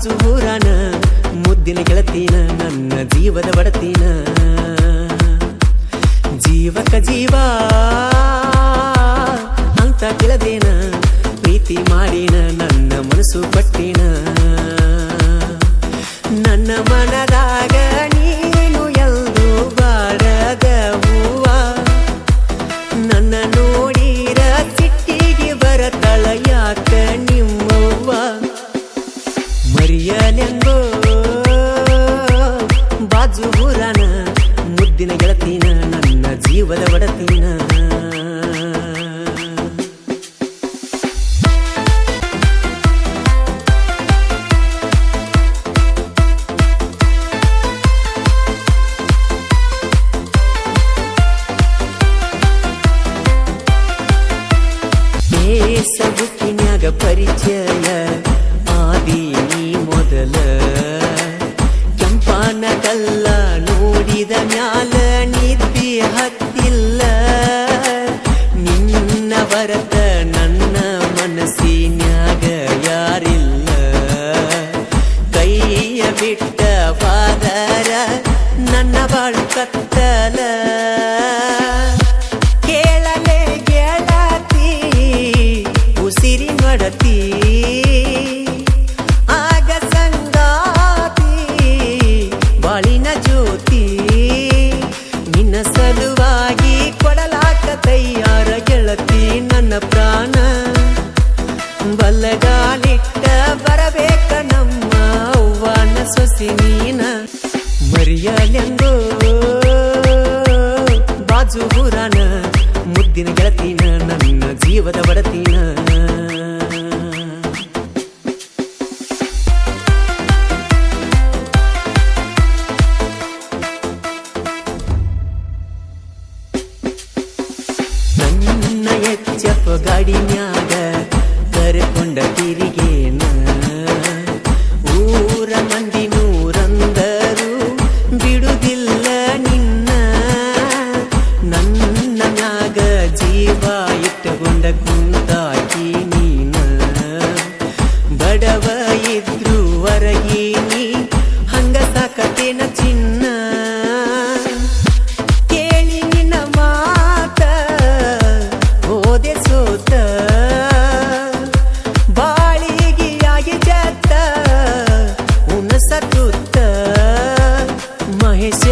ಬಾಜು ಊರಾನ ಮುದ್ದಿನ ಗೆಳತೀನ ನನ್ನ ಜೀವದ ಬಡತೀನ ಜೀವಕ ಜೀವ ಅಂತ ತಿಳಿದೇನ ಪ್ರೀತಿ ಮಾಡಿನ ನನ್ನ ಮನಸ್ಸು ಪಟ್ಟಿನ ನನ್ನ ಮನದಾಗ ನೀನು ಎಲ್ಲೂ ಬಾರದ ಹೂವ ನನ್ನ ನೋಡಿರ ಸಿಟ್ಟಿಗೆ ಬರತಳ ಯಾಕ ನಿಮ್ಮವ್ವ ಮರಿಯಲೆಂಗೋ ಬಾಜು ಊರಾನ ಮುದ್ದಿನ ಗೆಳತೀನ ನನ್ನ ಜೀವದ ಒಡತೀನ ಸಗುತ್ತಿನ್ಯಾಗ ಪರಿಚಯ ಆದಿ ನೀ ಮೊದಲ ಕೆಂಪಾನ ಕಲ್ಲ ನೋಡಿದ ಮ್ಯಾಲ ನಿದ್ದಿ ಹತ್ತಿಲ್ಲ ನಿನ್ನ ಬರತ ನನ್ನ ಮನಸ್ಸಿನ್ಯಾಗ ಯಾರಿಲ್ಲ ಕೈಯ ಬಿಟ್ಟ ಬಾದರ ನನ್ನ ಬಾಳು ಕತ್ತಲ ಉಸಿರಿ ನಡತಿ ಆಗ ಸಂಗಾತಿ ಬಾಳಿನ ಜ್ಯೋತಿ ನಿನ್ನ ಸಲುವಾಗಿ ಕೊಡಲಾಕ ತಯ್ಯಾರ ಗೆಳತಿ ನನ್ನ ಪ್ರಾಣ ಬಲ್ಲಗಾಲಿಟ್ಟ ಬರಬೇಕ ನಮ್ಮ ಅವ್ವನ ಸೊಸಿ ನೀನ ಮರಿಯಲೆಂಗೋ ಬಾಜು ಊರಾನ ಮುದ್ದಿನ ಗೆಳತೀನ ನನ್ನ ಜೀವದ ಬಡತೀನ ನನ್ನ ಎಚ್ಚಪ್ಪ ಗಾಡಿನ್ಯಾಗ ಕರೆಕೊಂಡ ತಿರಿಗೇನ ಊರ ಮಂದಿ ನೂರಂದರು ಬಿಡುದಿಲ್ಲ ನಿನ್ನ ನನ್ನ ಮ್ಯಾಗ ಜೀವ ಇಟ್ಟುಕೊಂಡ ಕುಂತಾಕಿ ನೀನ ಬಡವ ಇದ್ರು ಹೊರಗೀನಿ ಹಂಗ ಸಾಕತೇನ ಚಿನ್ನ ಕೇಳಿ ನಿನ್ನ ಮಾತ ಹೋದೆ ಸೋತ ಬಾಳಿಗೆಯಾಗಿ ಜತ್ತ ಉಣಸ ತುತ್ತ ಮಹೇಶ